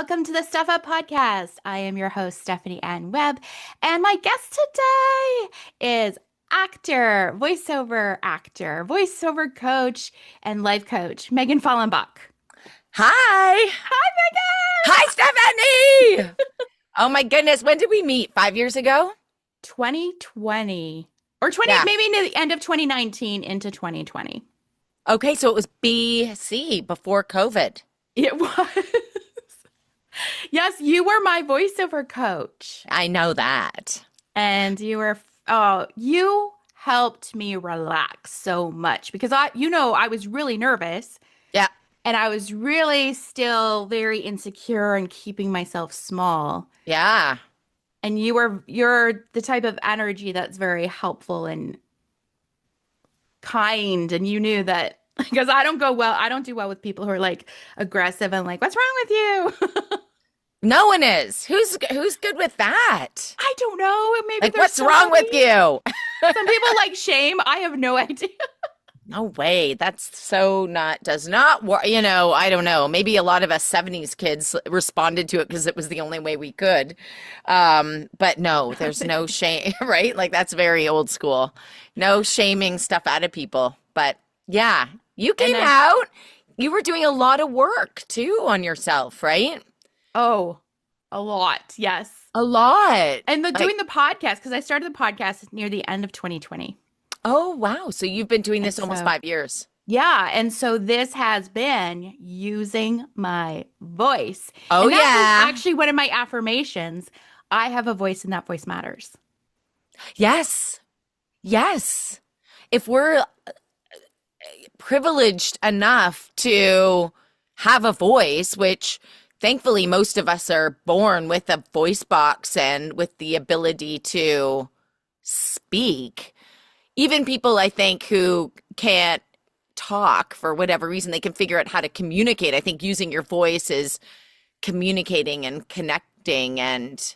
welcome to the StephUp podcast. I am your host, Stephanie Ann Webb, and my guest today is voiceover coach, and life coach, Megan Fahlenbock. Hi. Hi, Megan! Hi, Stephanie. Oh my goodness. When did we meet? 5 years ago? 2020 or 20, Yeah. maybe near the end of 2019 into 2020. Okay, so it was BC, before COVID. It was. Yes, you were my voiceover coach. I know that. And you helped me relax so much because I was really nervous Yeah. and I was really still very insecure and keeping myself small. Yeah. And you're the type of energy that's very helpful and kind. And you knew that because I don't do well with people who are like aggressive and like, what's wrong with you? No one is. Who's good with that? I don't know. Maybe Like, there's what's wrong with you? some people like shame. I have no idea. No way. That's so does not work. I don't know. Maybe a lot of us 70s kids responded to it because it was the only way we could. But no, there's no shame, right? Like, that's very old school. No shaming stuff out of people. But yeah, you came out. You were doing a lot of work too on yourself, right? Oh, a lot. Yes. A lot. And doing the podcast, because I started the podcast near the end of 2020. Oh, wow. So you've been doing this almost 5 years. Yeah. And so this has been using my voice. Oh, and that yeah. was actually one of my affirmations. I have a voice and that voice matters. Yes. Yes. If we're privileged enough to have a voice, which thankfully most of us are born with a voice box and with the ability to speak. Even people, I think, who can't talk for whatever reason, they can figure out how to communicate. I think using your voice is communicating and connecting and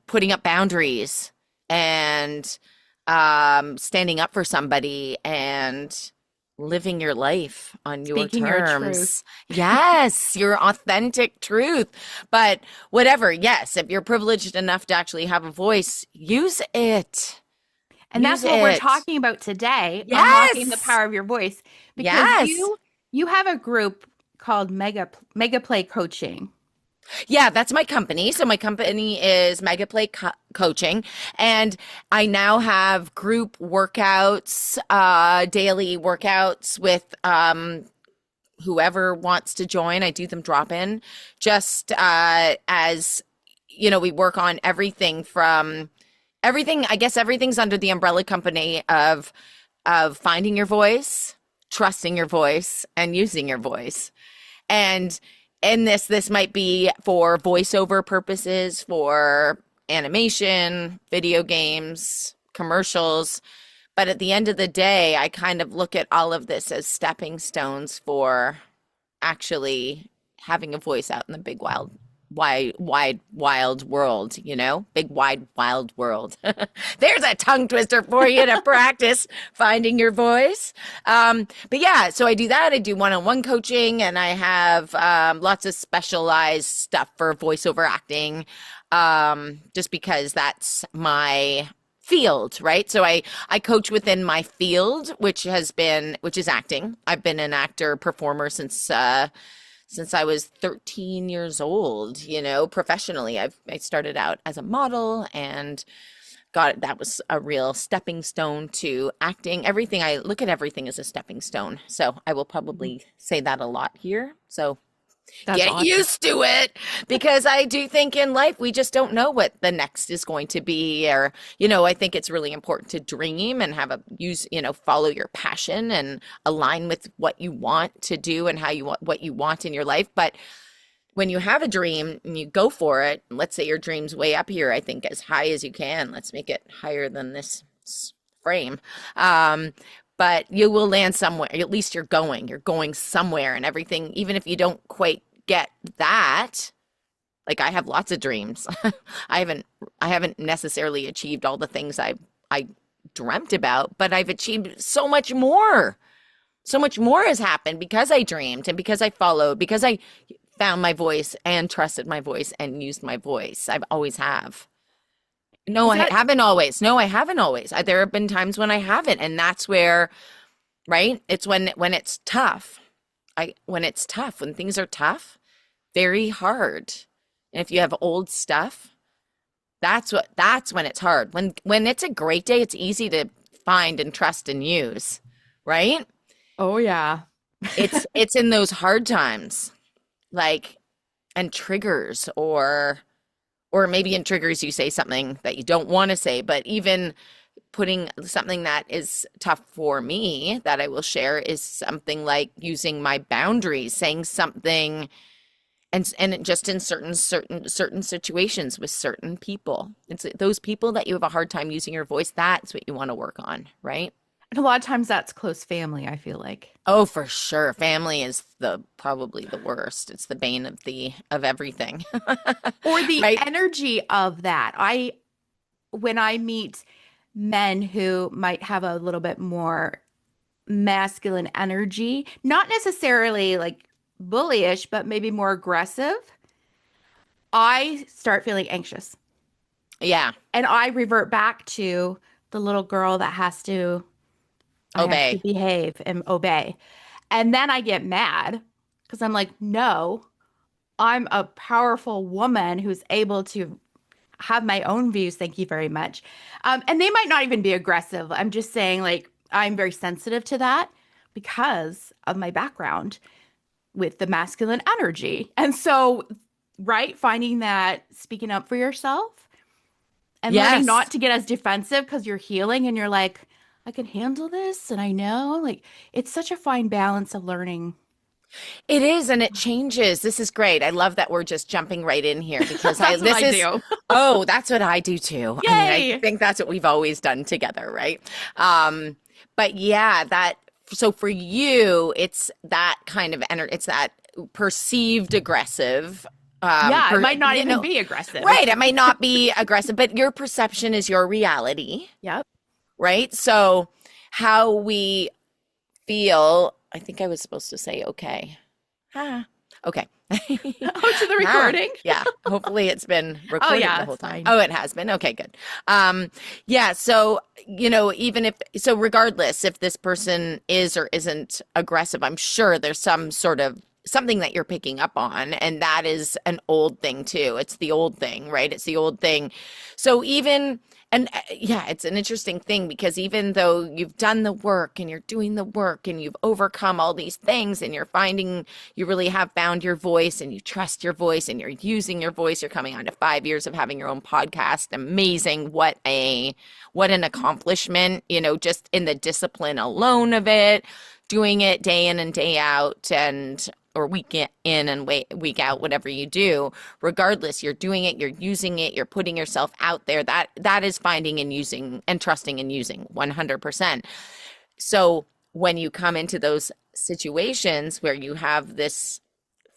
putting up boundaries and standing up for somebody and living your life on your Speaking your truth. terms. Yes, your authentic truth. But whatever, yes, if you're privileged enough to actually have a voice, use it. And that's Use what we're it. talking about today. Yes. Unlocking the power of your voice. Because Yes. you have a group called Megaplay Coaching. Yeah, that's my company. So my company is Megaplay Coaching, and I now have group workouts, daily workouts with whoever wants to join. I do them drop in, just as we work on everything from everything. I guess everything's under the umbrella company of finding your voice, trusting your voice, and using your voice. And this might be for voiceover purposes, for animation, video games, commercials. But at the end of the day, I kind of look at all of this as stepping stones for actually having a voice out in the big, wild world, big, wide, wild world. There's a tongue twister for you to practice finding your voice. But yeah, so I do that. I do one-on-one coaching, and I have lots of specialized stuff for voiceover acting, just because that's my field, right? So I coach within my field, which is acting. I've been an actor performer since I was 13 years old, professionally. I started out as a model and that was a real stepping stone to acting. I look at everything as a stepping stone. So I will probably say that a lot here. So That's get awesome. used to it, because I do think in life we just don't know what the next is going to be. Or, I think it's really important to dream and follow your passion and align with what you want to do and what you want in your life. But when you have a dream and you go for it, let's say your dream's way up here, I think as high as you can. Let's make it higher than this frame. But you will land somewhere. At least you're going somewhere, and everything, even if you don't quite get that. Like, I have lots of dreams. I haven't necessarily achieved all the things I dreamt about, but I've achieved so much more. So much more has happened because I dreamed and because I followed, because I found my voice and trusted my voice and used my voice. I've always have. No, Is I that haven't always. No, I haven't always. There have been times when I haven't, and that's where, right? It's when it's tough. When it's tough, when things are tough, very hard. And if you have old stuff, that's when it's hard. When it's a great day, it's easy to find and trust and use, right? Oh yeah. It's in those hard times, like, and triggers, or maybe in triggers you say something that you don't want to say, but even putting something that is tough for me that I will share is something like using my boundaries, saying something, and just in certain situations with certain people. It's those people that you have a hard time using your voice, that's what you want to work on, right? And a lot of times that's close family, I feel like. Oh, for sure. Family is the probably the worst. It's the bane of everything. Or the Right? energy of that. When I meet men who might have a little bit more masculine energy, not necessarily like bullyish, but maybe more aggressive, I start feeling anxious. Yeah. And I revert back to the little girl that I have to Obey. behave and obey. And then I get mad because I'm like, no, I'm a powerful woman who's able to have my own views. Thank you very much. And they might not even be aggressive. I'm just saying, like, I'm very sensitive to that because of my background with the masculine energy. And so, right, finding that speaking up for yourself and learning Yes. not to get as defensive because you're healing and you're like, I can handle this. And I know, like, it's such a fine balance of learning. It is, and it changes. This is great. I love that we're just jumping right in here because That's what this I is, do. oh, that's what I do too. I mean, I Yay. think that's what we've always done together, right? But yeah, so for you, it's that kind of energy, it's that perceived aggressive, Yeah, it might not you even know, be aggressive. right. It's It might not be aggressive, but your perception is your reality, yep. right? So how we feel, I think I was supposed to say, okay. Ah, okay. Oh, to the Ah, recording. yeah. Hopefully it's been Oh recording yeah, the it's whole time. fine. Oh, it has been. Okay, good. Yeah, so, even if, so regardless if this person is or isn't aggressive, I'm sure there's some sort of something that you're picking up on, and that is an old thing too. It's the old thing, right? It's the old thing. So even and yeah, it's an interesting thing because even though you've done the work and you're doing the work and you've overcome all these things and you're finding you really have found your voice and you trust your voice and you're using your voice, you're coming on to 5 years of having your own podcast. Amazing. What an accomplishment, just in the discipline alone of it, doing it day in and day out and or in and week out, whatever you do, regardless, you're doing it, you're using it, you're putting yourself out there. That is finding and using and trusting and using 100%. So when you come into those situations where you have this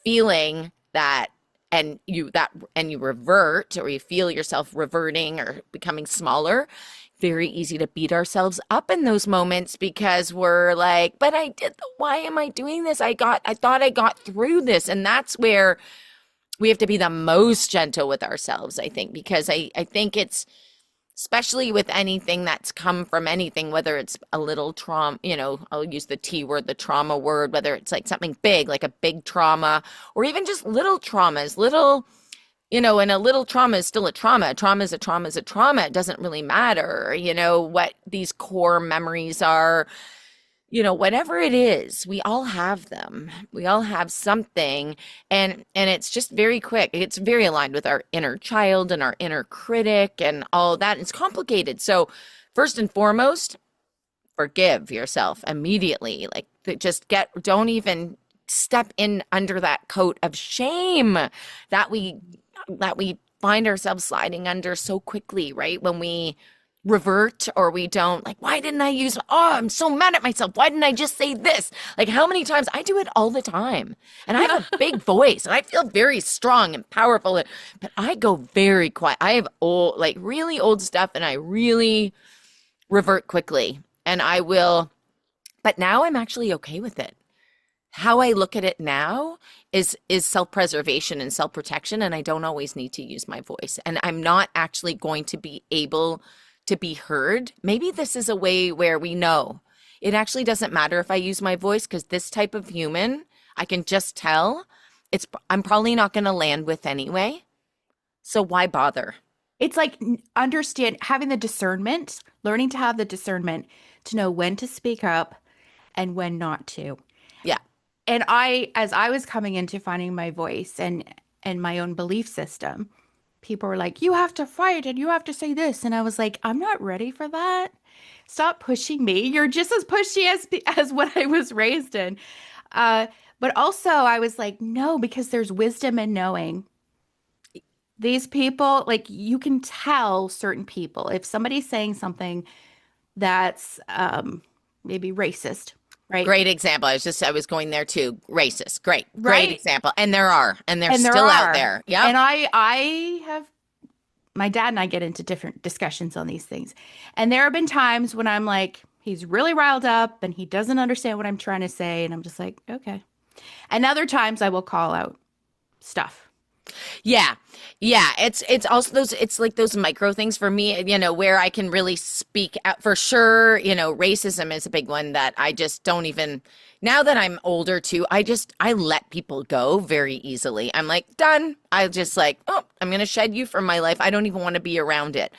feeling that and you revert or you feel yourself reverting or becoming smaller, very easy to beat ourselves up in those moments because we're like, but why am I doing this? I thought I got through this. And that's where we have to be the most gentle with ourselves, I think, because I think it's especially with anything that's come from anything, whether it's a little trauma, I'll use the T word, the trauma word, whether it's like something big, like a big trauma, or even just little traumas, and a little trauma is still a trauma. A trauma is a trauma is a trauma. It doesn't really matter, what these core memories are, whatever it is, we all have them. We all have something. And it's just very quick. It's very aligned with our inner child and our inner critic and all that. It's complicated. So first and foremost, forgive yourself immediately. Like don't even step in under that coat of shame that we find ourselves sliding under so quickly, right? When we revert or we don't, like, why didn't I I'm so mad at myself. Why didn't I just say this? Like, how many times I do it all the time. And I have a big voice and I feel very strong and powerful, but I go very quiet. I have really old stuff and I really revert quickly and but now I'm actually okay with it. how I look at it now is self-preservation and self-protection, and I don't always need to use my voice. And I'm not actually going to be able to be heard. Maybe this is a way where we know it actually doesn't matter if I use my voice, because this type of human, I can just tell I'm probably not going to land with anyway. So why bother? It's like understand having the discernment, learning to have the discernment to know when to speak up and when not to. Yeah. And as I was coming into finding my voice and my own belief system, people were like, "You have to fight and you have to say this," and I was like, "I'm not ready for that. Stop pushing me. You're just as pushy as what I was raised in." Uh, but also, I was like, "No," because there's wisdom in knowing these people. Like you can tell certain people if somebody's saying something that's maybe racist, right? Great example. I was going there too. Racist. Great Right? example. And there are, and they're And there still out are. there. Yep. And I have my dad and I get into different discussions on these things. And there have been times when I'm like, he's really riled up and he doesn't understand what I'm trying to say. And I'm just like, okay. And other times I will call out stuff. Yeah. Yeah. It's also it's like those micro things for me, where I can really speak out for sure. Racism is a big one that I just don't even, now that I'm older too, I let people go very easily. I'm like, done. I just like, oh, I'm going to shed you from my life. I don't even want to be around it.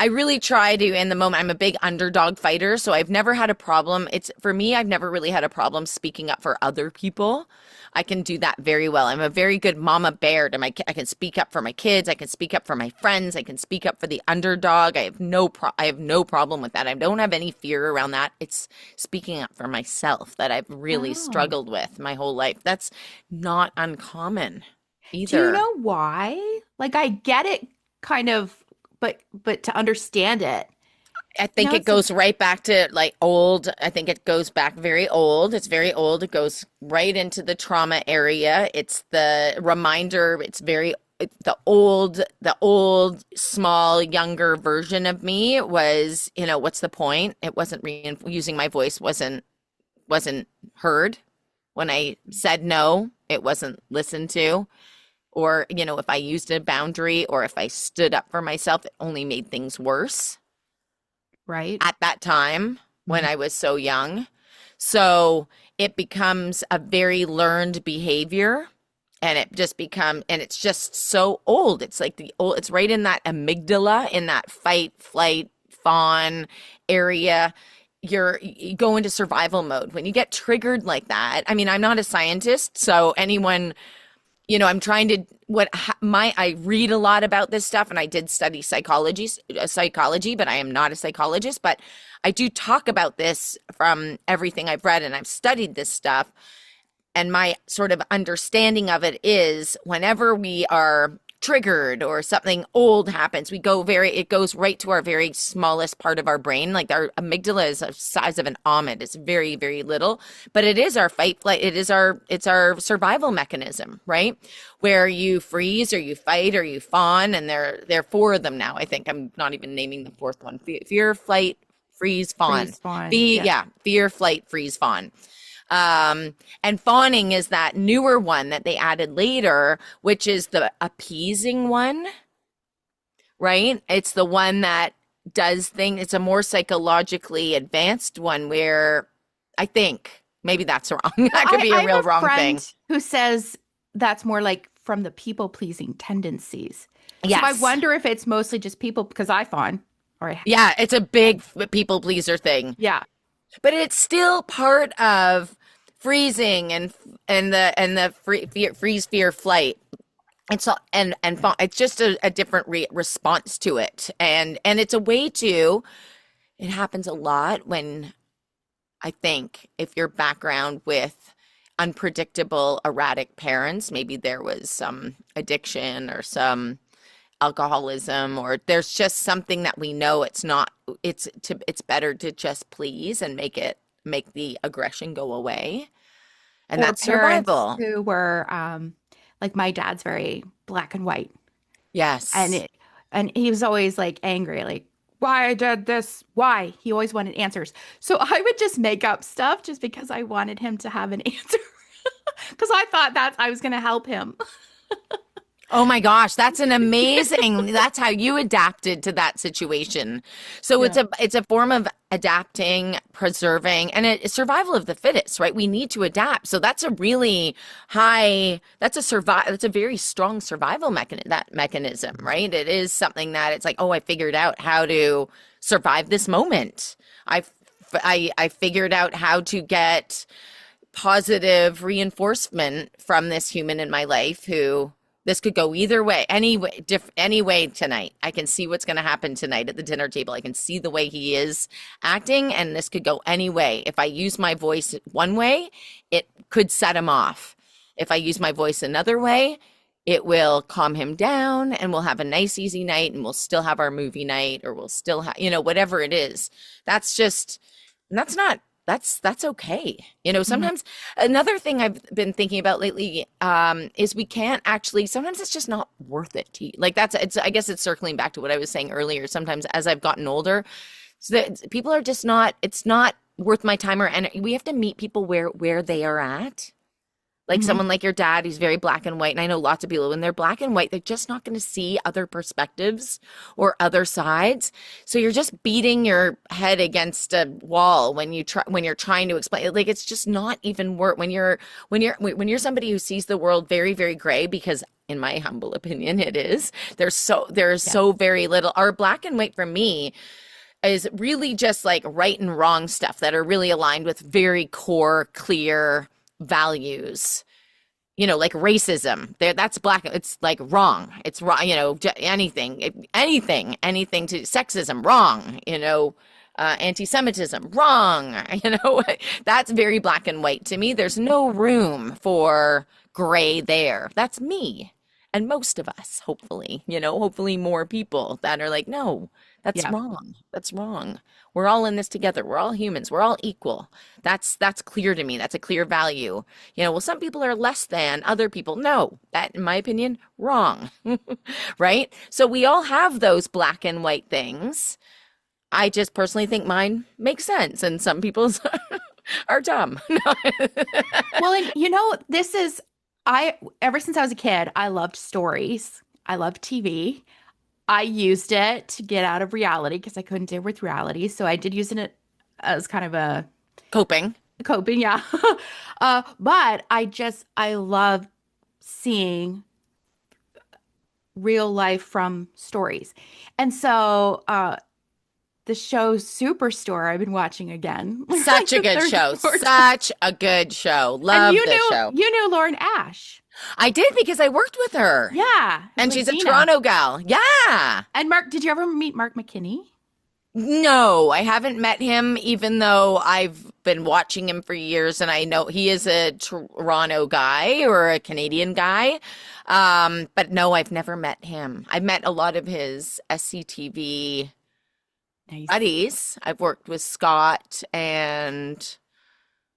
I really try to, in the moment, I'm a big underdog fighter, so I've never had a problem. For me, I've never really had a problem speaking up for other people. I can do that very well. I'm a very good mama bear I can speak up for my kids. I can speak up for my friends. I can speak up for the underdog. I have no problem with that. I don't have any fear around that. It's speaking up for myself that I've really Oh. struggled with my whole life. That's not uncommon Do you either. know why? Like I get it kind of, but to understand it, I think it it's like, goes right back to like old. I think it goes back very old. It's very old. It goes right into the trauma area. It's the reminder. The old, small, younger version of me was, what's the point? It wasn't using my voice wasn't heard. When I said no, it wasn't listened to. Or, if I used a boundary or if I stood up for myself, it only made things worse right? at that time when Mhm. I was so young. So it becomes a very learned behavior, and and it's just so old. It's like it's right in that amygdala, in that fight, flight, fawn area. You go into survival mode when you get triggered like that. I mean, I'm not a scientist, so anyone, I'm trying to I read a lot about this stuff, and I did study psychology, but I am not a psychologist, but I do talk about this from everything I've read, and I've studied this stuff. And my sort of understanding of it is whenever we are triggered or something old happens, it goes right to our very smallest part of our brain. Like our amygdala is the size of an almond. It's very, very little, but it is our fight flight. It's our survival mechanism, right? Where you freeze or you fight or you fawn. And there are four of them now. I think I'm not even naming the fourth one. Fear, flight, freeze, fawn. Respawn. Yep. Fear, flight, freeze, fawn. And fawning is that newer one that they added later, which is the appeasing one, right? It's the one that does things. It's a more psychologically advanced one where I think maybe that's wrong. That could be a I real have a wrong thing. friend who says that's more like from the people pleasing tendencies. So I Yes. wonder if it's mostly just people because I fawn. Or Yeah, it's a big people pleaser thing. yeah, But it's still part of freezing and the freeze fear flight. It's all, and it's just a different response to it, and it's a way to. It happens a lot when I think if your background with unpredictable, erratic parents, maybe there was some addiction or some alcoholism, or there's just something that we know it's not. It's better to just please and make the aggression go away, and or that's parents survival. who were like my dad's very black and white, and Yes. it and he was always like angry, like why I did this, why he always wanted answers. So I would just make up stuff just because I wanted him to have an answer. because I thought that I was going to help him. Oh my gosh, that's an amazing. That's how you adapted to that situation. So Yeah. it's a form of adapting, preserving, and it's survival of the fittest, right? We need to adapt. So that's a really high. That's a very strong survival mechanism, right? It is something that it's like, oh, I figured out how to survive this moment. I figured out how to get positive reinforcement from this human in my life who this could go either way, any way tonight. I can see what's going to happen tonight at the dinner table. I can see the way he is acting, and this could go any way. If I use my voice one way, it could set him off. If I use my voice another way, it will calm him down, and we'll have a nice, easy night, and we'll still have our movie night, or we'll still have, whatever it is. That's just, that's not that's okay. Mhm. Sometimes another thing I've been thinking about lately is we can't actually, sometimes it's just not worth it to, like I guess it's circling back to what I was saying earlier. Sometimes as I've gotten older, so that people are just not, it's not worth my time or energy. We have to meet people where they are at. Like Mhm. someone like your dad, who's very black and white. And I know lots of people, when they're black and white, they're just not going to see other perspectives or other sides. So you're just beating your head against a wall when you're trying to explain. Like it's just not even work when you're somebody who sees the world very, very gray, because in my humble opinion, it is. There's Yeah. so very little. Our black and white for me is really just like right and wrong stuff that are really aligned with very core, clear values. Like racism. There, that's black. It's like wrong. It's wrong. Anything to sexism, wrong. Anti-Semitism, wrong. That's very black and white to me. There's no room for gray there. That's me. And most of us, hopefully more people that are like, no, that's Yeah. wrong. That's wrong. We're all in this together. We're all humans. We're all equal. That's clear to me. That's a clear value. Well, some people are less than other people. No, that, in my opinion, wrong. Right? So we all have those black and white things. I just personally think mine makes sense, and some people's are dumb. Well, and this is ever since I was a kid, I loved stories. I loved TV. I used it to get out of reality because I couldn't deal with reality. So I did use it as kind of a Coping. coping, yeah. But I love seeing real life from stories. And so the show Superstore I've been watching again, like Such a the good third show. and fourth time. Such a good show. And Love this show. you knew Lauren Ash. I did because I worked with her. Yeah, who And plays she's a Dina. Toronto gal. Yeah. And Mark, did you ever meet Mark McKinney? No, I haven't met him, even though I've been watching him for years and I know he is a Toronto guy or a Canadian guy. But no, I've never met him. I've met a lot of his SCTV Nice. buddies. I've worked with Scott, and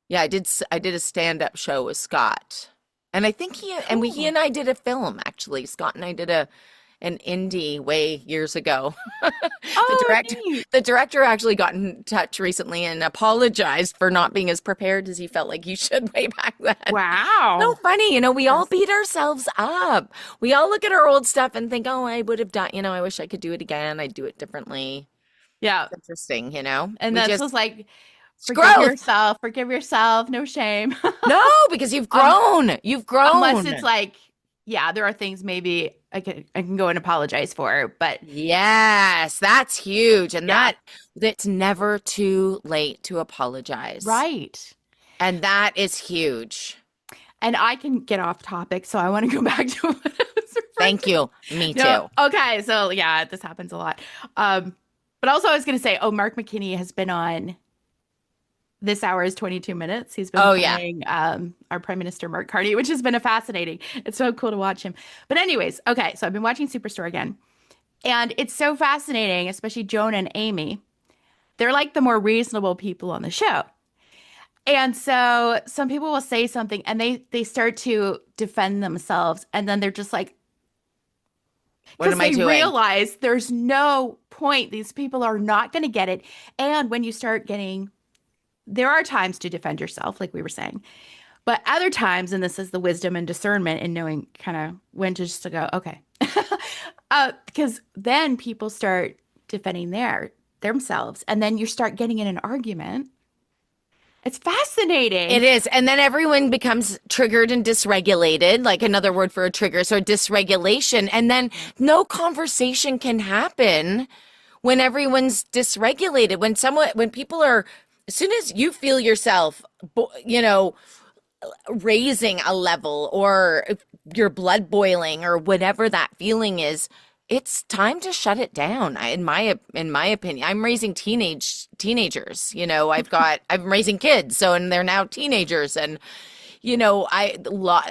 yeah, I did a stand-up show with Scott. And I think he Cool. and I did a film, actually. Scott and I did an indie way years ago. The Oh, director neat. the director actually got in touch recently and apologized for not being as prepared as he felt like he should way back then. So Wow. funny, we all Impressive. beat ourselves up. We all look at our old stuff and think, "Oh, I would have done, I wish I could do it again. I'd do it differently." Yeah. It's interesting, And We that's just just like, it's growth. forgive yourself, no shame. No, because you've Um, grown. You've unless it's grown. like, yeah, there are things maybe I can go and apologize for, but Yes, that's huge. And yeah, that's never too late to apologize. right. And that is huge. And I can get off topic, so I want to go back to what I was referring Thank to. you. Me No, too. okay, so yeah, this happens a lot. But also I was going to say, oh, Mark McKinney has been on This Hour is 22 Minutes. He's been Oh yeah. playing our Prime Minister Mark Carney, which has been a fascinating. It's so cool to watch him. But anyways, okay, so I've been watching Superstore again, and it's so fascinating, especially Jonah and Amy. They're like the more reasonable people on the show. And so some people will say something and they start to defend themselves, and then they're just like, What because am I they doing? realize there's no point. These people are not going to get it. And when you start getting, there are times to defend yourself, like we were saying. But other times, and this is the wisdom and discernment in knowing kind of when to just to go, okay. Because then people start defending themselves, and then you start getting in an argument. It's It fascinating. is. And then everyone becomes triggered and dysregulated, like another word for a trigger. So dysregulation. And then no conversation can happen when everyone's dysregulated. When people are, as soon as you feel yourself, raising a level or your blood boiling or whatever that feeling is, it's time to shut it down. In my opinion, I'm raising teenagers. I'm raising kids, and they're now teenagers, and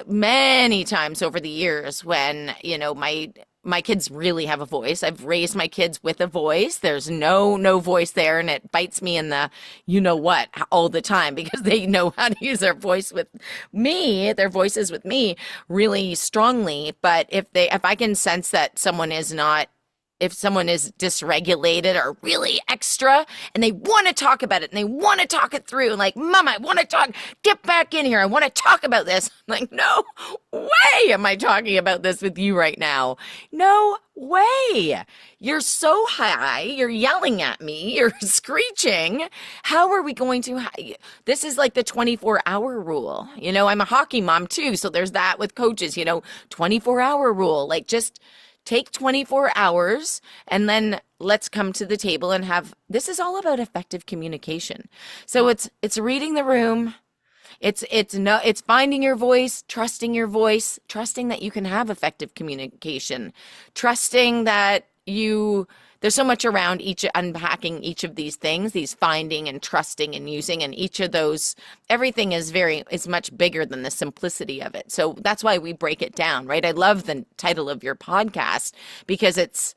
many times over the years when my kids really have a voice. I've raised my kids with a voice. There's no voice there, and it bites me in the what all the time because they know how to use their voices with me really strongly. But if I can sense that if someone is dysregulated or really extra and they want to talk about it and they want to talk it through, like, Mom, I want to talk, get back in here. I want to talk about this. I'm like, no way am I talking about this with you right now. No way. You're so high. You're yelling at me. You're screeching. How are we going to, this is like the 24-hour rule. I'm a hockey mom too. So there's that with coaches, 24-hour rule, like just take 24 hours and then let's come to the table and this is all about effective communication. So it's reading the room. It's finding your voice, trusting that you can have effective communication, trusting that there's so much around unpacking each of these things, these finding and trusting and using, and each of those, everything is much bigger than the simplicity of it. So that's why we break it down, right? I love the title of your podcast because it's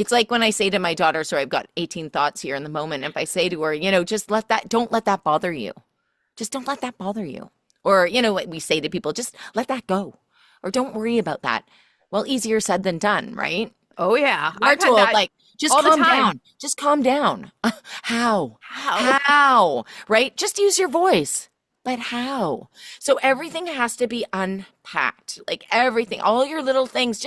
like when I say to my daughter, so I've got 18 thoughts here in the moment. If I say to her, don't let that bother you. Just don't let that bother you. Or, what we say to people, just let that go. Or don't worry about that. Well, easier said than done, right? Oh yeah, We're I've had told, that like, just all the calm time. down. Just calm down. How? How? How? Right? Just use your voice. But how? So everything has to be unpacked. Like everything, all your little things,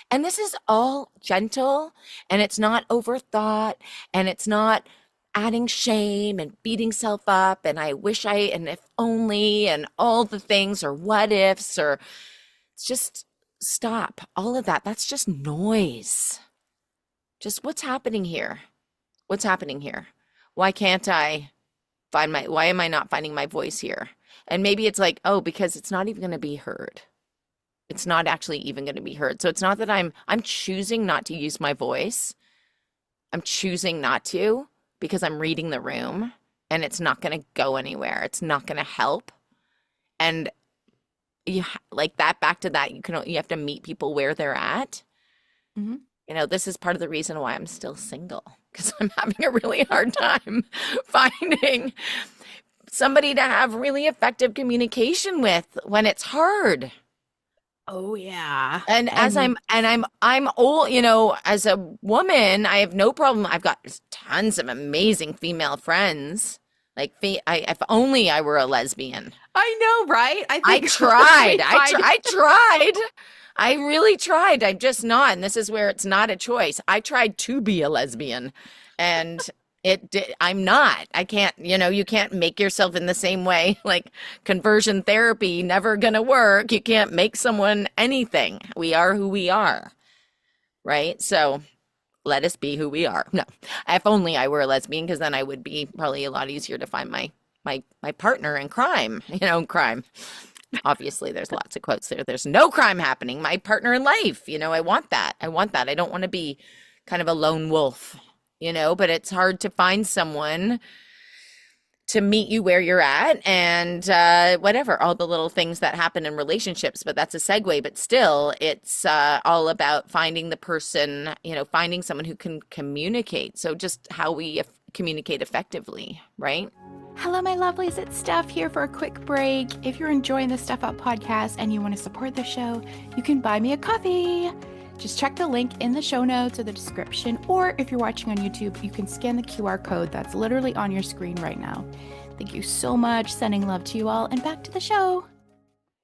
and this is all gentle and it's not overthought and it's not adding shame and beating self up and and if only and all the things or what ifs or it's just stop all of that. That's just noise. Just what's happening here? What's happening here? Why can't I why am I not finding my voice here? And maybe it's like, oh, because it's not even going to be heard. It's not actually even going to be heard. So it's not that I'm choosing not to use my voice. I'm choosing not to because I'm reading the room and it's not going to go anywhere. It's not going to help. And like that, back to that, you have to meet people where they're at. Mm-hmm. This is part of the reason why I'm still single because I'm having a really hard time finding somebody to have really effective communication with when it's hard. Oh yeah. And I'm old, as a woman, I have no problem. I've got tons of amazing female friends. Like if only I were a lesbian. I know, right? I tried. I tried. I really tried. I'm just not. And this is where it's not a choice. I tried to be a lesbian and I'm not. I can't, you can't make yourself in the same way. Like conversion therapy, never gonna work. You can't make someone anything. We are who we are. Right? So let us be who we are. No, if only I were a lesbian, because then I would be probably a lot easier to find my partner in crime, crime. Obviously, there's lots of quotes there. There's no crime happening. My partner in life, I want that. I want that. I don't want to be kind of a lone wolf, but it's hard to find someone to meet you where you're at and whatever, all the little things that happen in relationships. But that's a segue. But still, it's all about finding the person, finding someone who can communicate. So just how we communicate effectively, right? Hello, my lovelies. It's Steph here for a quick break. If you're enjoying the StephUp podcast and you want to support the show, you can buy me a coffee. Just check the link in the show notes or the description, or if you're watching on YouTube, you can scan the QR code that's literally on your screen right now. Thank you so much. Sending love to you all, and back to the show.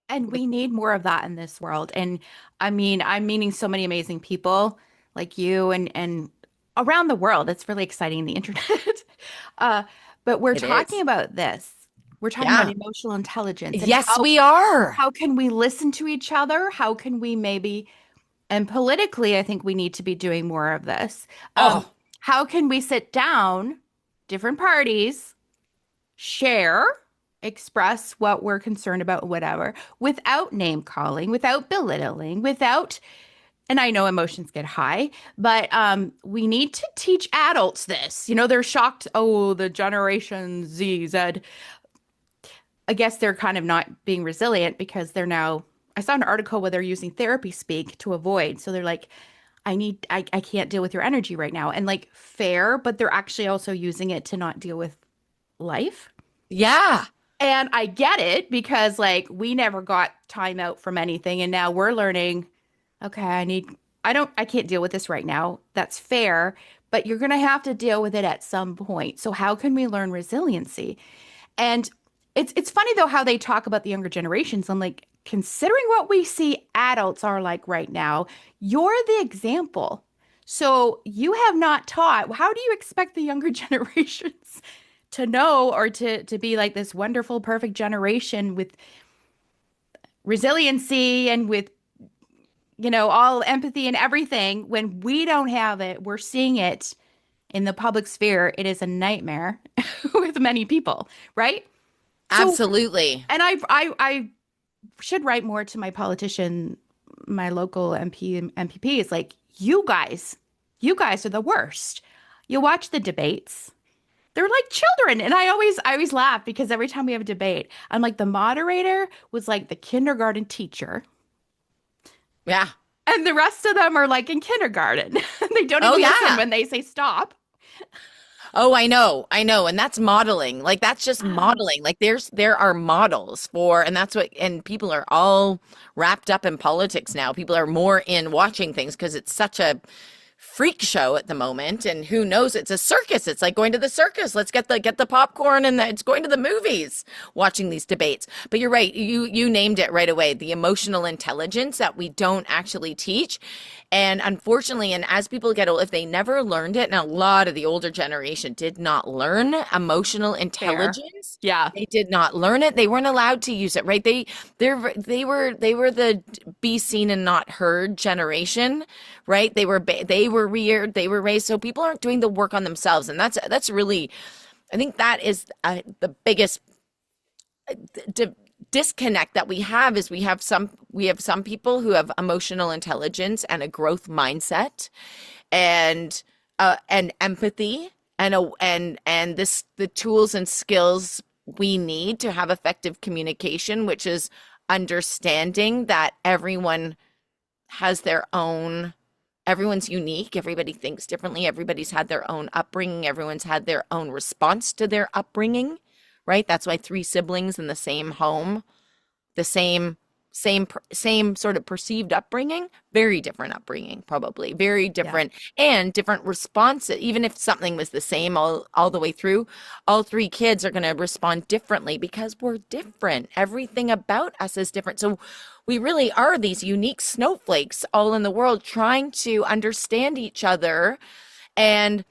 And we need more of that in this world. And I mean, I'm meeting so many amazing people like you and around the world. It's really exciting, the internet. uh, but we're It talking is. about this. We're talking about Yeah. emotional intelligence and Yes, we are. how can we listen to each other? How can we maybe, and politically, I think we need to be doing more of this. Um, Oh, how can we sit down, different parties, share, express what we're concerned about, whatever, without name calling, without belittling, without, and I know emotions get high, but we need to teach adults this. You know, they're shocked. Oh, the Generation Z, Z. I guess they're kind of not being resilient because they're now. I saw an article where they're using therapy speak to avoid. So they're like, I can't deal with your energy right now. And like fair, but they're actually also using it to not deal with life. yeah. And I get it because like we never got time out from anything and now we're learning, okay, I can't deal with this right now. That's fair, but you're going to have to deal with it at some point. So how can we learn resiliency? And it's funny though how they talk about the younger generations. I'm like, considering what we see adults are like right now, you're the example. So you have not taught. How do you expect the younger generations to know or to be like this wonderful, perfect generation with resiliency and with, you know, all empathy and everything when we don't have it? We're seeing it in the public sphere. It is a nightmare with many people, right? So, Absolutely. and I should write more to my politician, my local MP and MPPs, like, you guys are the worst. You watch the debates. They're like children. And I always laugh because every time we have a debate, I'm like, the moderator was like the kindergarten teacher. Yeah. And the rest of them are like in kindergarten. They don't Oh, even listen yeah. when they say stop. Oh, I know. I know. And that's modeling. Like that's just modeling. Like there are models for, and that's what, and people are all wrapped up in politics now. People are more in watching things because it's such a freak show at the moment. And who knows, it's a circus. It's like going to the circus. Let's get the popcorn and it's going to the movies, watching these debates. But you're right. You named it right away. The emotional intelligence that we don't actually teach. And unfortunately, and as people get old, if they never learned it, and a lot of the older generation did not learn emotional Fair. intelligence. Yeah. They did not learn it. They weren't allowed to use it, right? They were the be seen and not heard generation, right? They were reared, they were raised, so people aren't doing the work on themselves, and that's really, I think that is the biggest di- disconnect that we have is we have some people who have emotional intelligence and a growth mindset and empathy and the tools and skills we need to have effective communication, which is understanding that has their own everyone's unique, everybody thinks differently, everybody's had their own upbringing, everyone's had their own response to their upbringing, right? That's why three siblings in the same home, the same sort of perceived upbringing, very different upbringing, probably very Yeah. different and different responses. Even if something was the same all the way through, all three kids are going to respond differently because we're different. Everything about us is different. So we really are these unique snowflakes all in the world trying to understand each other and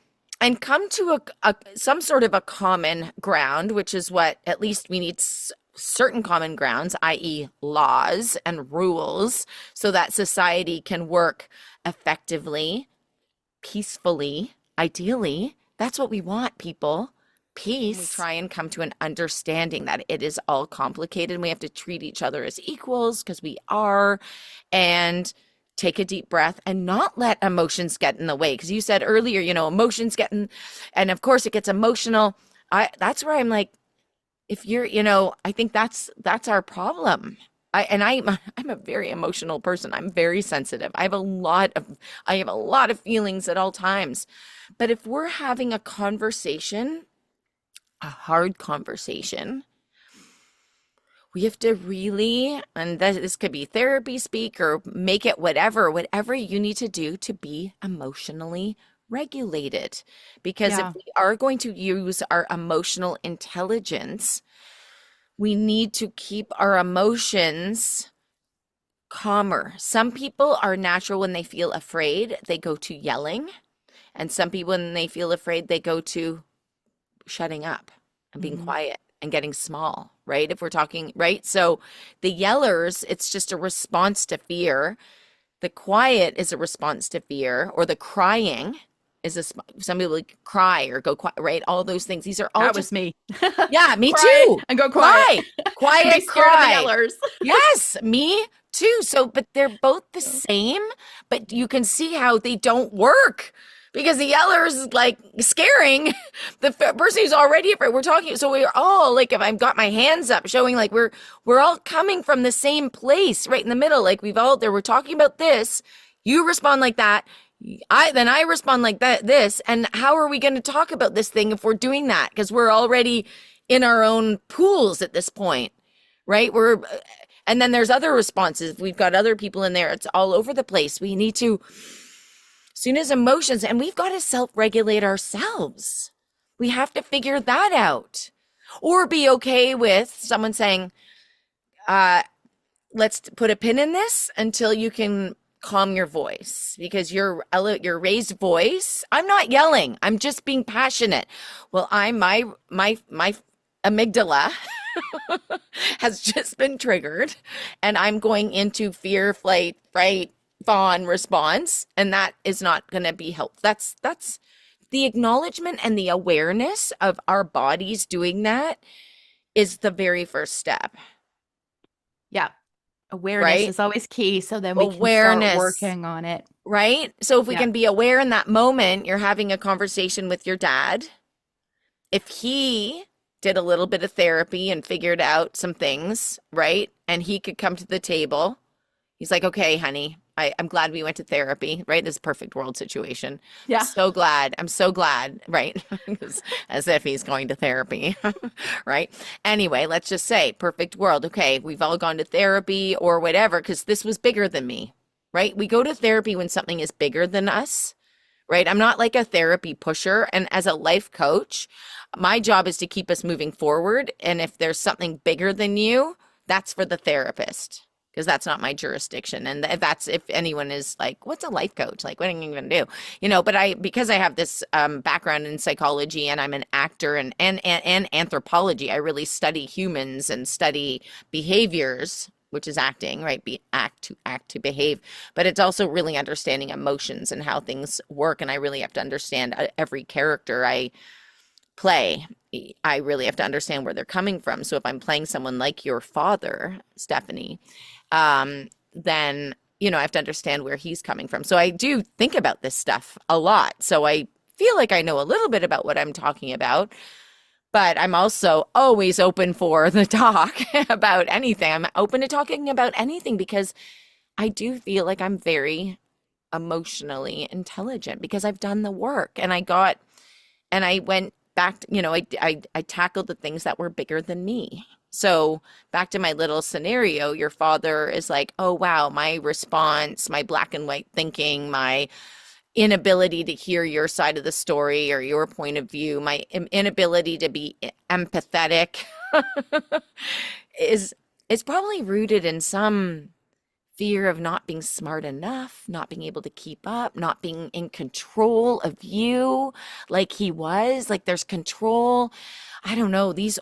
come to some sort of a common ground, which is what at least we need certain common grounds, i.e., laws and rules, so that society can work effectively, peacefully, ideally. That's what we want, people. Peace. We try and come to an understanding that it is all complicated and we have to treat each other as equals because we are, and take a deep breath and not let emotions get in the way. Because you said earlier, emotions get in, and of course it gets emotional. That's where I'm like, if you're, I think that's our problem. I'm a very emotional person. I'm very sensitive. I have a lot of feelings at all times. But if we're having a conversation, a hard conversation, we have to really, and this could be therapy speak or make it whatever you need to do to be emotionally regulated. Because if Yeah. we are going to use our emotional intelligence, we need to keep our emotions calmer. Some people are natural when they feel afraid, they go to yelling. And some people, when they feel afraid, they go to shutting up and being Hmm. quiet and getting small, right? If we're talking, right? So the yellers, it's just a response to fear. The quiet is a response to fear, or the crying is some people like cry or go quiet, right? All those things. These are all That was just, me. yeah, me Cry too. and go quiet Cry, and be quiet, scared of the cry. yellers. Yes, me too. So, but they're both the same, but you can see how they don't work because the yeller is like scaring the person who's already afraid. We're talking, so we're all like, if I've got my hands up, showing like we're all coming from the same place, right in the middle. Like we've all there. We're talking about this. You respond like that. I respond like that. This, and how are we going to talk about this thing if we're doing that? Because we're already in our own pools at this point, right? And then there's other responses. We've got other people in there. It's all over the place. We need to, as soon as emotions, and we've got to self-regulate ourselves. We have to figure that out. Or be okay with someone saying, uh, let's put a pin in this until you can calm your voice because your raised voice, I'm not yelling. I'm just being passionate. Well, my amygdala has just been triggered and I'm going into fear, flight, fright, fawn response, and that is not going to be helpful. That's the acknowledgement and the awareness of our bodies doing that is the very first step, Yeah. Awareness right? is always key. So then we can start Awareness, working on it. right? So if we Yeah. can be aware in that moment, you're having a conversation with your dad. If he did a little bit of therapy and figured out some things, right? And he could come to the table. He's like, okay, honey, I'm glad we went to therapy, right? This perfect world situation. Yeah. So glad. I'm so glad, right? As if he's going to therapy, right? Anyway, let's just say perfect world. Okay, we've all gone to therapy or whatever, because this was bigger than me, right? We go to therapy when something is bigger than us, right? I'm not like a therapy pusher. And as a life coach, my job is to keep us moving forward. And if there's something bigger than you, that's for the therapist because that's not my jurisdiction. And that's if anyone is like, what's a life coach? Like, what are you going to do? But because I have this background in psychology and I'm an actor and anthropology, I really study humans and study behaviors, which is acting, right? Act to behave. But it's also really understanding emotions and how things work. And I really have to understand every character I play. I really have to understand where they're coming from. So if I'm playing someone like your father, Stephanie, then I have to understand where he's coming from. So I do think about this stuff a lot. So I feel like I know a little bit about what I'm talking about, but I'm also always open for the talk about anything. I'm open to talking about anything because I do feel like I'm very emotionally intelligent because I've done the work and I went back, I tackled the things that were bigger than me. So back to my little scenario, your father is like, oh, wow, my response, my black and white thinking, my inability to hear your side of the story or your point of view, my inability to be empathetic is probably rooted in some fear of not being smart enough, not being able to keep up, not being in control of you like he was. Like there's control. I don't know, these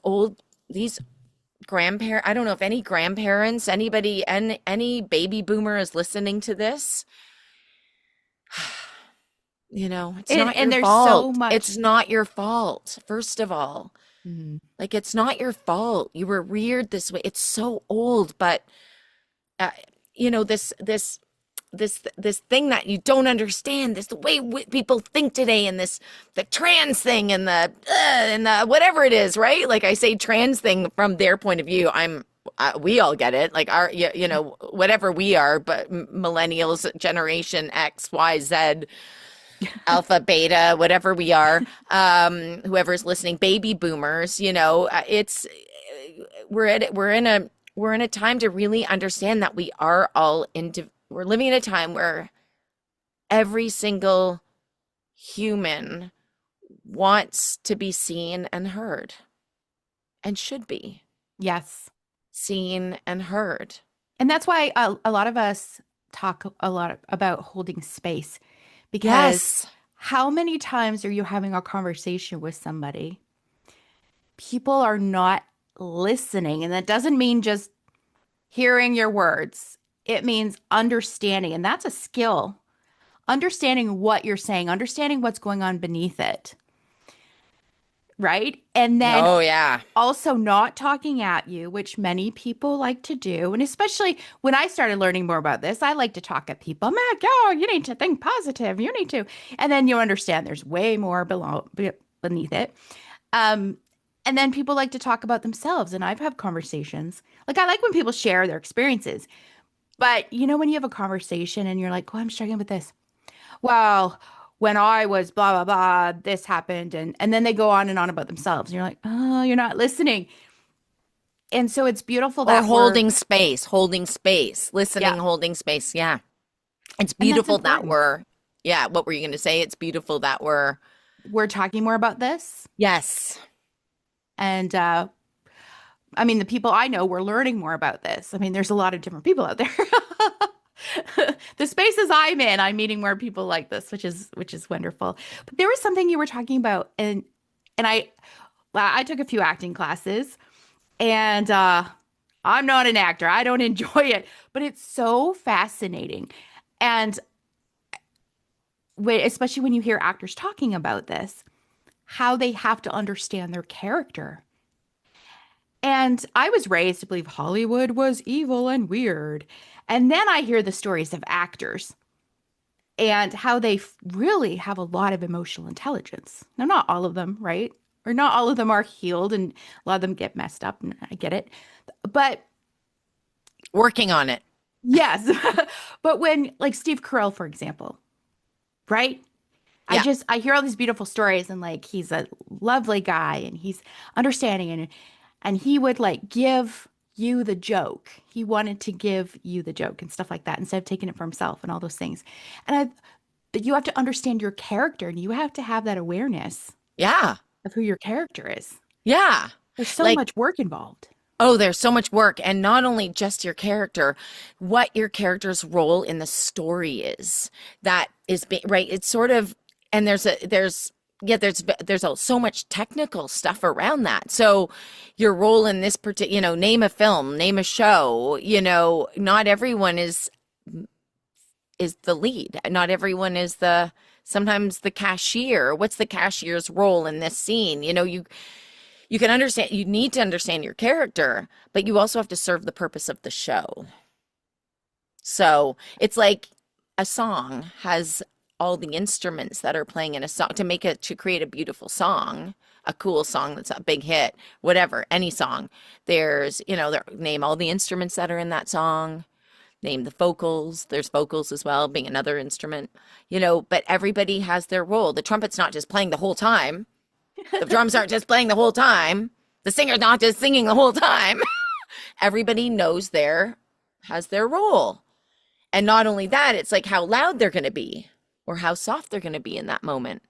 grandparents, I don't know if any grandparents, anybody, and any baby boomer is listening to this. It's not And your there's so fault. much. It's not your fault, first of all. Mhm. Like, it's not your fault. You were reared this way. It's so old, but uh, this thing that you don't understand, this the way people think today, and the trans thing and the whatever it is, right? Like I say, trans thing from their point of view. We all get it, like our whatever we are, but millennials, Generation X, Y, Z, Alpha, Beta, whatever we are, whoever's listening, baby boomers, it's we're in we're in a time to really understand that we are all we're living in a time where every single human wants to be seen and heard and should be Yes. seen and heard. And that's why a lot of us talk a lot about holding space because Yes. how many times are you having a conversation with somebody? People are not listening. And that doesn't mean just hearing your words, it means understanding. And that's a skill. Understanding what you're saying, understanding what's going on beneath it. Right. And then Oh, yeah. also not talking at you, which many people like to do. And especially when I started learning more about this, I like to talk at people. Meg, oh, you need to think positive. You need to. And then you understand there's way more beneath it. Um, and then people like to talk about themselves. And I've had conversations. Like I like when people share their experiences. But you know, when you have a conversation and you're like, oh, I'm struggling with this. Well, when I was blah, blah, blah, this happened. And then they go on and on about themselves. And you're like, oh, you're not listening. And so it's beautiful Or that we're, holding space, listening, yeah, holding space. Yeah. It's and that's beautiful that important. yeah, what were you going to say? It's beautiful that We're talking more about this. yes. And I mean, the people I know, we're learning more about this. I mean, there's a lot of different people out there. The spaces I'm in, I'm meeting more people like this, which is wonderful. But there was something you were talking about, and I took a few acting classes, and I'm not an actor. I don't enjoy it, but it's so fascinating. And especially when you hear actors talking about this, how they have to understand their character. And I was raised to believe Hollywood was evil and weird. And then I hear the stories of actors and how they really have a lot of emotional intelligence. Now, not all of them, right? Or not all of them are healed, and a lot of them get messed up, and I get it. But Working on it. yes, but when, like Steve Carell, for example, right? Yeah. I hear all these beautiful stories and like he's a lovely guy and he's understanding and he would like give you the joke. He wanted to give you the joke and stuff like that instead of taking it for himself and all those things. And but you have to understand your character and you have to have that awareness Yeah. of who your character is. Yeah. There's so Like, much work involved. oh, there's so much work. And not only just your character, what your character's role in the story is. That is, right. It's sort of, and so much technical stuff around that. So your role in this particular, name a film, name a show, not everyone is the lead. Not everyone is sometimes the cashier. What's the cashier's role in this scene? You can understand, you need to understand your character, but you also have to serve the purpose of the show. So it's like a song has all the instruments that are playing in a song to create a beautiful song, a cool song that's a big hit, whatever, any song. Name all the instruments that are in that song, name the vocals. There's vocals as well, being another instrument, but everybody has their role. The trumpet's not just playing the whole time. The drums aren't just playing the whole time. The singer's not just singing the whole time. Everybody has their role. And not only that, it's like how loud they're going to be or how soft they're going to be in that moment.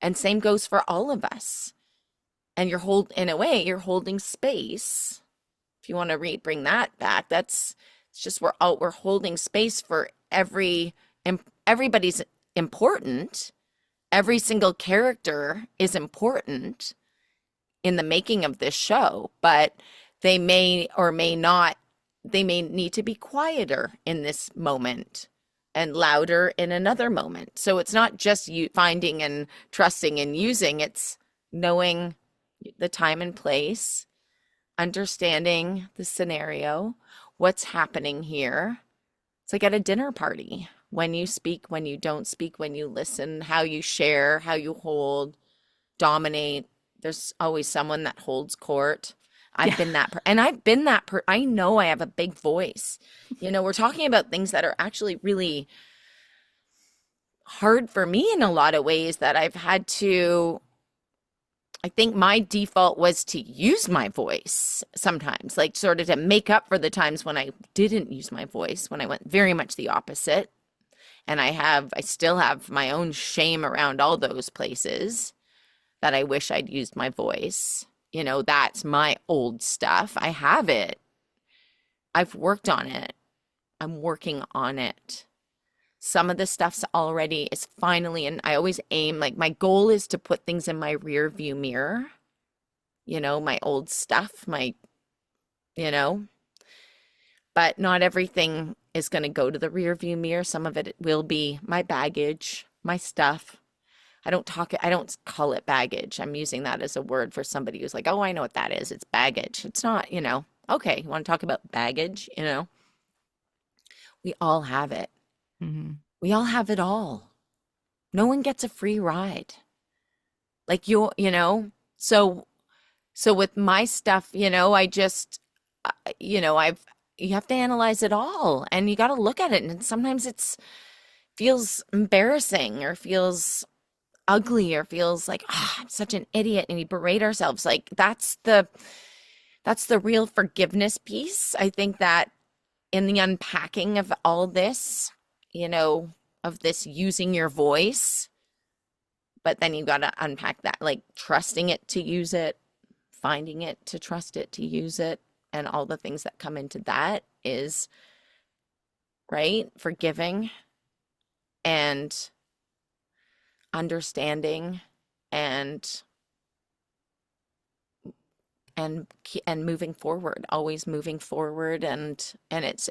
And same goes for all of us. And in a way, you're holding space. If you want to bring that back, it's just we're holding space for everybody's important. Every single character is important in the making of this show, but they may or may not, they may need to be quieter in this moment and louder in another moment. So it's not just you finding and trusting and using, it's knowing the time and place, understanding the scenario, what's happening here. It's like at a dinner party. When you speak, when you don't speak, when you listen, how you share, how you hold, dominate. There's always someone that holds court. I've Yeah. been and I've been I know I have a big voice. We're talking about things that are actually really hard for me in a lot of ways that I've had to I think my default was to use my voice sometimes, like sort of to make up for the times when I didn't use my voice, when I went very much the opposite. And I still have my own shame around all those places that I wish I'd used my voice. You know, that's my old stuff. I have it. I've worked on it. I'm working on it. Some of the stuff's already is finally, and I always aim, like my goal is to put things in my rear view mirror, you know, my old stuff, you know, but not everything is going to go to the rear view mirror. Some of it will be my baggage, my stuff. I don't call it baggage. I'm using that as a word for somebody who's like, oh, I know what that is. It's baggage. It's not, you know, okay, you want to talk about baggage, you know, we all have it. Mm-hmm. We all have it all. No one gets a free ride. Like you know, so with my stuff, you know, I just, you know, you have to analyze it all and you got to look at it. And sometimes feels embarrassing or feels ugly or feels like, oh, I'm such an idiot. And we berate ourselves. Like that's the real forgiveness piece. I think that in the unpacking of all this, you know, of this using your voice, but then you got to unpack that, like trusting it to use it, finding it to trust it to use it, and all the things that come into that is, right, forgiving and understanding and moving forward, always moving forward, and it's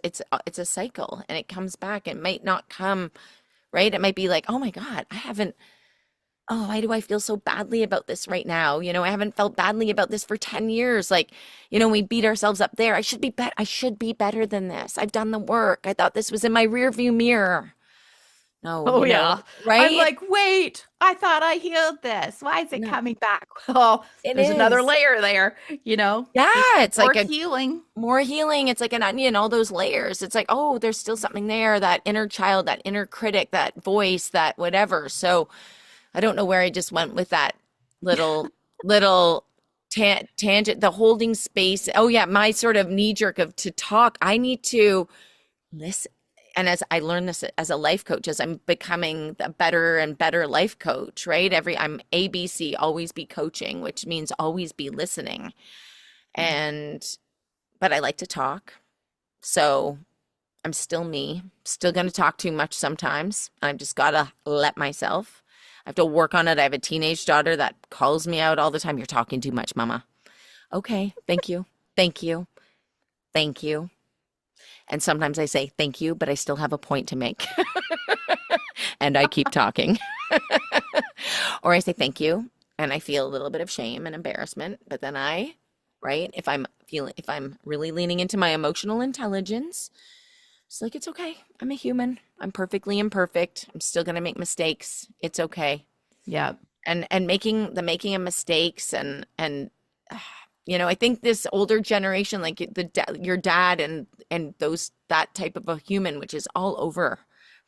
a cycle, and it comes back. It might not come, right? It might be like, oh my God, oh, why do I feel so badly about this right now? You know, I haven't felt badly about this for 10 years. Like, you know, we beat ourselves up there. I should be better than this. I've done the work. I thought this was in my rear view mirror. No, Oh, you know, yeah. I'm right? like, wait, I thought I healed this. Why is it No, coming back? Well, it there's another is. layer there, you know, Yeah, just it's more like healing. more healing. It's like an onion, all those layers. It's like, oh, there's still something there, that inner child, that inner critic, that voice, that whatever. So I don't know where I just went with that little tangent, the holding space. Oh yeah, my sort of knee jerk of to talk. I need to listen. And as I learn this as a life coach, as I'm becoming a better and better life coach, right? I'm ABC, always be coaching, which means always be listening. And but I like to talk. So I'm still me, still going to talk too much sometimes. I've just got to let myself. I have to work on it. I have a teenage daughter that calls me out all the time. You're talking too much, mama. Okay, thank you. Thank you. Thank you. And sometimes I say thank you, but I still have a point to make. And I keep talking. Or I say thank you and I feel a little bit of shame and embarrassment, but then right, if I'm really leaning into my emotional intelligence, it's like, it's okay. I'm a human. I'm perfectly imperfect. I'm still going to make mistakes. It's okay. Yeah. And making of mistakes and you know, I think this older generation, like your dad and that type of a human, which is all over,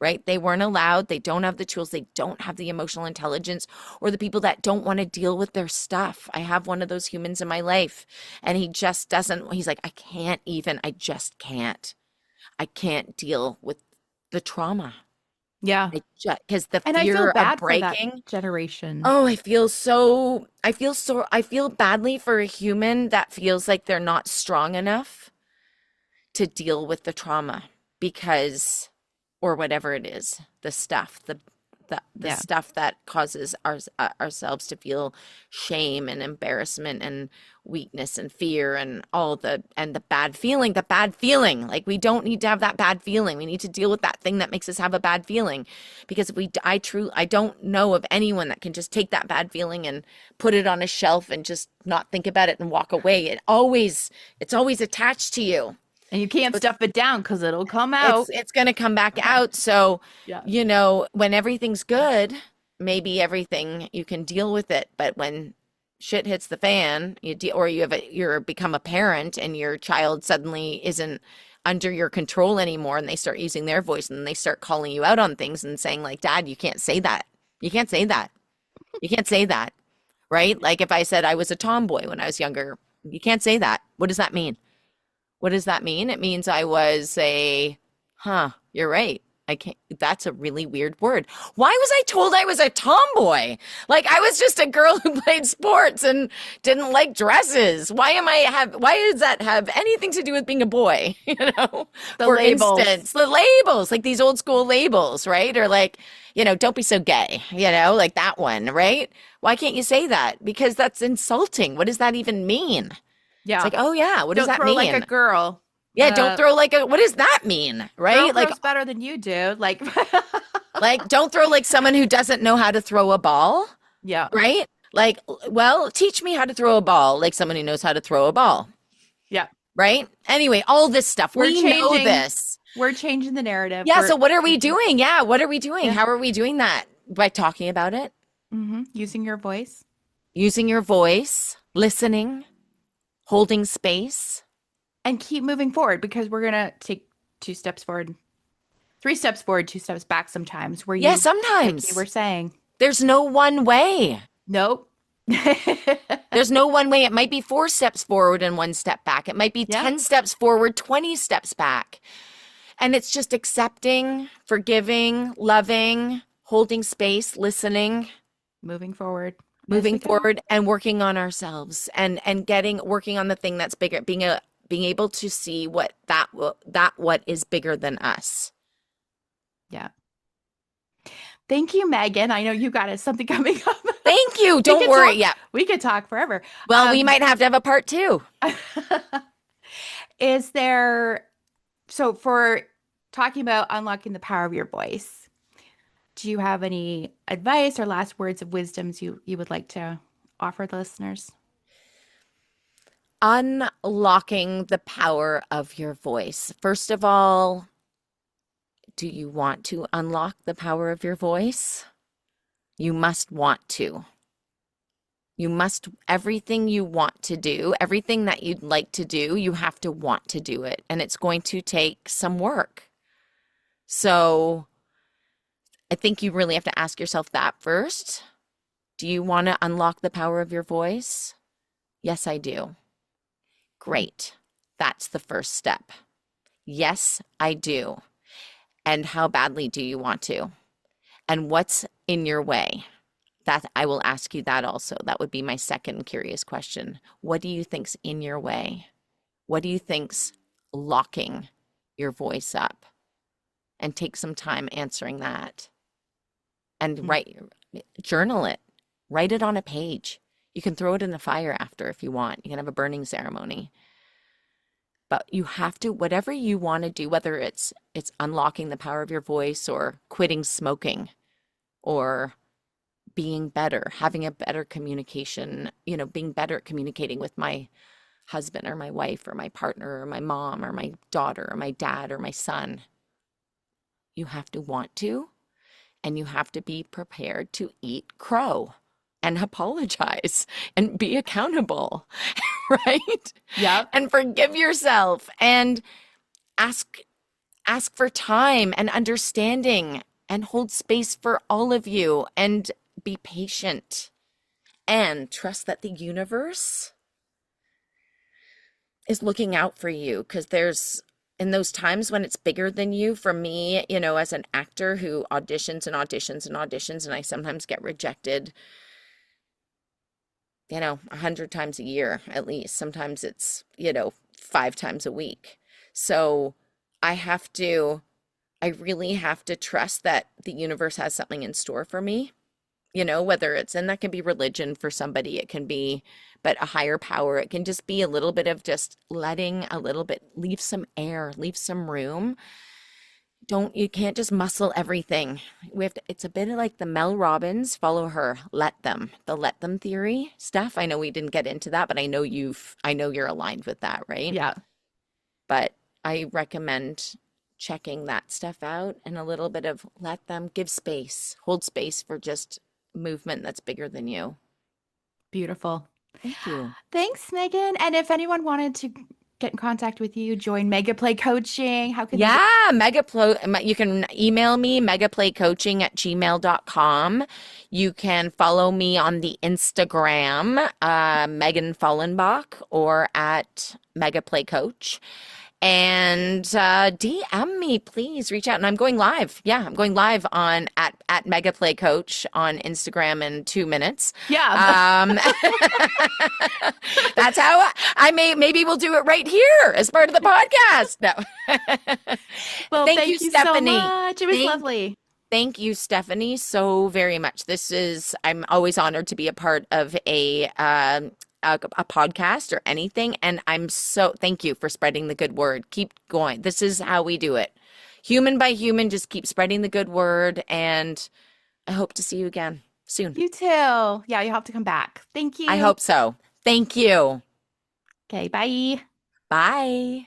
right? They weren't allowed. They don't have the tools. They don't have the emotional intelligence, or the people that don't want to deal with their stuff. I have one of those humans in my life, and he just doesn't. He's like, I just can't. I can't deal with the trauma. Yeah. Because the And I feel fear of bad for that breaking. generation. Oh, I feel badly for a human that feels like they're not strong enough to deal with the trauma because, or whatever it is, the stuff, the Yeah. stuff that causes ourselves to feel shame and embarrassment and weakness and fear and the bad feeling. Like, we don't need to have that bad feeling. We need to deal with that thing that makes us have a bad feeling, because I don't know of anyone that can just take that bad feeling and put it on a shelf and just not think about it and walk away. It's always attached to you. And you can't So stuff it down because it'll come out. it's going to come back out. So, Yeah. you know, when everything's good, maybe everything you can deal with it. But when shit hits the fan, you're become a parent and your child suddenly isn't under your control anymore, and they start using their voice and they start calling you out on things and saying like, Dad, you can't say that. You can't say that. You can't say that. right? Like if I said I was a tomboy when I was younger, you can't say that. What does that mean? What does that mean? It means I was you're right. I can't, that's a really weird word. Why was I told I was a tomboy? Like I was just a girl who played sports and didn't like dresses. Why does that have anything to do with being a boy? The For labels. instance, the labels, like these old school labels, right? Or like, don't be so gay, like that one, right? Why can't you say that? Because that's insulting. What does that even mean? It's Yeah. like, oh yeah, what does Don't that throw like a mean? girl. Yeah, don't throw like what does that mean? Girl Right? throws better than you do. Like, Like don't throw like someone who doesn't know how to throw a ball, yeah. right? Like, well, teach me how to throw a ball like someone who knows how to throw a ball, Yeah. right? Anyway, all this stuff. We're We know changing. this. We're changing the narrative. Yeah, We're so what are we doing? Yeah, what are we doing? yeah. How are we doing that? By talking about it, Using your voice using your voice, listening, holding space. and keep moving forward because we're gonna take 2 steps forward, 3 steps forward, 2 steps back sometimes where Yeah, like you sometimes were saying. there's no one way. Nope. There's no one way. It might be 4 steps forward and 1 step back. It might be Yeah. 10 steps forward, 20 steps back. And it's just accepting, forgiving, loving, holding space, listening, Moving forward as we moving go. forward and working on ourselves and working on the thing that's bigger, being able to see what is bigger than us. Yeah. Thank you, Megan. I know you got us something coming up. Thank you. We Don't could worry. talk. Yeah. We could talk forever. Well, we might have to have a part 2. Is there, so for talking about unlocking the power of your voice, do you have any advice or last words of wisdoms you would like to offer the listeners? Unlocking the power of your voice. First of all, do you want to unlock the power of your voice? You must want to. You must, everything you want to do, everything that you'd like to do, you have to want to do it. And it's going to take some work. So I think you really have to ask yourself that first. Do you want to unlock the power of your voice? Yes, I do. Great. That's the first step. Yes, I do. And how badly do you want to? And what's in your way? That I will ask you that also. That would be my second curious question. What do you think's in your way? What do you think's locking your voice up? And take some time answering that. And journal it. Write it on a page. You can throw it in the fire after if you want. You can have a burning ceremony. But you have to, whatever you want to do, whether it's unlocking the power of your voice or quitting smoking or being better, having a better communication, being better at communicating with my husband or my wife or my partner or my mom or my daughter or my dad or my son. You have to want to, and you have to be prepared to eat crow and apologize and be accountable, right? Yep. And forgive yourself and ask for time and understanding and hold space for all of you and be patient and trust that the universe is looking out for you because there's in those times when it's bigger than you. For me, as an actor who auditions and auditions and auditions, and I sometimes get rejected 100 times a year at least. Sometimes it's 5 times a week. So I really have to trust that the universe has something in store for me, whether it's, and that can be religion for somebody, it can be, but a higher power, it can just be a little bit of just letting a little bit, leave some air, leave some room. You can't just muscle everything. It's a bit like the Mel Robbins, follow her, the let them theory. Steph, I know we didn't get into that, but I know you're aligned with that, right? Yeah. But I recommend checking that stuff out and a little bit of let them give space, hold space for just movement that's bigger than you. Beautiful. Thank you. Thanks, Megan. And if anyone wanted to get in contact with you, join Megaplay Coaching? How can they get? Yeah, you can email me, megaplaycoaching@gmail.com. You can follow me on the Instagram, Megan Fahlenbock, or at Megaplay Coach. And DM me, please reach out. And I'm going live. Yeah, I'm going live on at Megaplay Coach on Instagram in 2 minutes. Yeah. That's how maybe we'll do it right here as part of the podcast. No. Well, Thank you, thank you so Stephanie. much. It was Thank lovely. Thank you, Stephanie, so very much. I'm always honored to be a part of a podcast or anything. And thank you for spreading the good word. Keep going. This is how we do it. Human by human, just keep spreading the good word. And I hope to see you again soon. You too. Yeah, you have to come back. Thank I you. hope so. Thank you. Okay, bye. Bye.